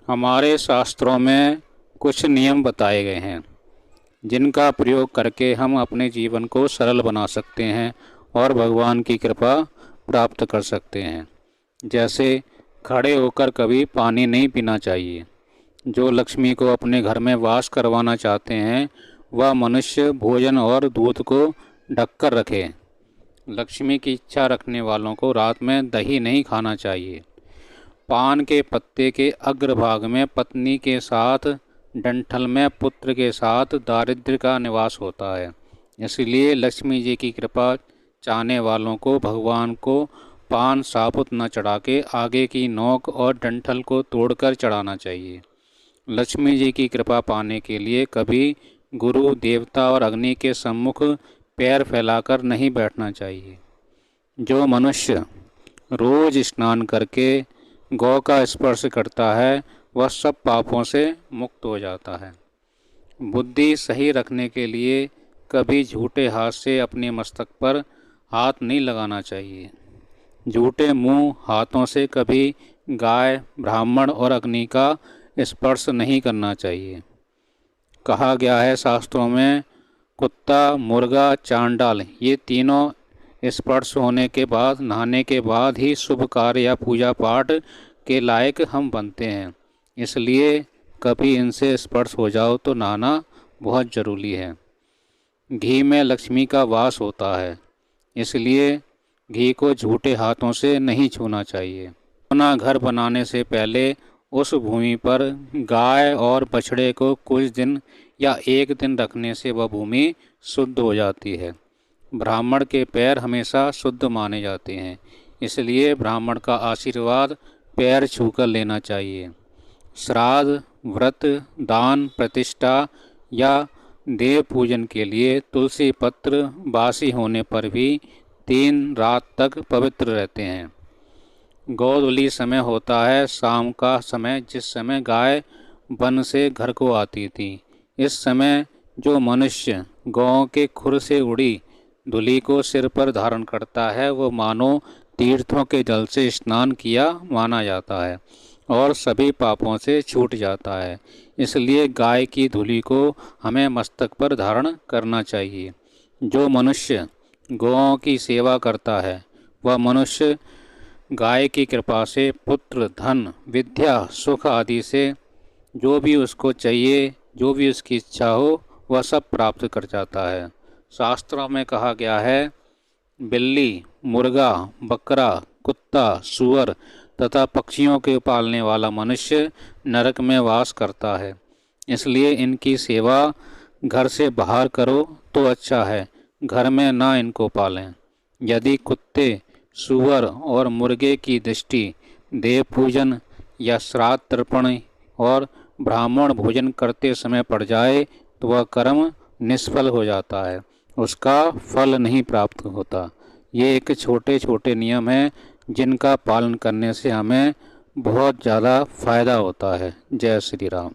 हमारे शास्त्रों में कुछ नियम बताए गए हैं जिनका प्रयोग करके हम अपने जीवन को सरल बना सकते हैं और भगवान की कृपा प्राप्त कर सकते हैं। जैसे खड़े होकर कभी पानी नहीं पीना चाहिए। जो लक्ष्मी को अपने घर में वास करवाना चाहते हैं वह मनुष्य भोजन और दूध को ढककर रखे। लक्ष्मी की इच्छा रखने वालों को रात में दही नहीं खाना चाहिए। पान के पत्ते के अग्रभाग में पत्नी के साथ, डंठल में पुत्र के साथ दारिद्र्य का निवास होता है। इसलिए लक्ष्मी जी की कृपा चाहने वालों को भगवान को पान साबुत न चढ़ा के आगे की नोक और डंठल को तोड़कर चढ़ाना चाहिए। लक्ष्मी जी की कृपा पाने के लिए कभी गुरु, देवता और अग्नि के सम्मुख पैर फैलाकर नहीं बैठना चाहिए। जो मनुष्य रोज स्नान करके गौ का स्पर्श करता है वह सब पापों से मुक्त हो जाता है। बुद्धि सही रखने के लिए कभी झूठे हाथ से अपने मस्तक पर हाथ नहीं लगाना चाहिए। झूठे मुंह हाथों से कभी गाय, ब्राह्मण और अग्नि का स्पर्श नहीं करना चाहिए। कहा गया है शास्त्रों में, कुत्ता, मुर्गा, चांडाल ये तीनों स्पर्श होने के बाद, नहाने के बाद ही शुभ कार्य या पूजा पाठ के लायक हम बनते हैं। इसलिए कभी इनसे स्पर्श हो जाओ तो नहाना बहुत ज़रूरी है। घी में लक्ष्मी का वास होता है, इसलिए घी को झूठे हाथों से नहीं छूना चाहिए। अपना घर बनाने से पहले उस भूमि पर गाय और बछड़े को कुछ दिन या एक दिन रखने से वह भूमि शुद्ध हो जाती है। ब्राह्मण के पैर हमेशा शुद्ध माने जाते हैं, इसलिए ब्राह्मण का आशीर्वाद पैर छूकर लेना चाहिए। श्राद्ध, व्रत, दान, प्रतिष्ठा या देव पूजन के लिए तुलसी पत्र बासी होने पर भी 3 रात तक पवित्र रहते हैं। गोधूली समय होता है शाम का समय, जिस समय गाय वन से घर को आती थी। इस समय जो मनुष्य गौ के खुर से उड़ी धूलि को सिर पर धारण करता है वो मानो तीर्थों के जल से स्नान किया माना जाता है और सभी पापों से छूट जाता है। इसलिए गाय की धूलि को हमें मस्तक पर धारण करना चाहिए। जो मनुष्य गौओं की सेवा करता है वह मनुष्य गाय की कृपा से पुत्र, धन, विद्या, सुख आदि से जो भी उसको चाहिए, जो भी उसकी इच्छा हो वह सब प्राप्त कर जाता है। शास्त्रों में कहा गया है, बिल्ली, मुर्गा, बकरा, कुत्ता, सूअर तथा पक्षियों के पालने वाला मनुष्य नरक में वास करता है। इसलिए इनकी सेवा घर से बाहर करो तो अच्छा है, घर में ना इनको पालें। यदि कुत्ते, सूअर और मुर्गे की दृष्टि देव पूजन या श्राद्ध तर्पण और ब्राह्मण भोजन करते समय पड़ जाए तो वह कर्म निष्फल हो जाता है, उसका फल नहीं प्राप्त होता। ये एक छोटे छोटे नियम हैं जिनका पालन करने से हमें बहुत ज़्यादा फायदा होता है। जय श्री राम।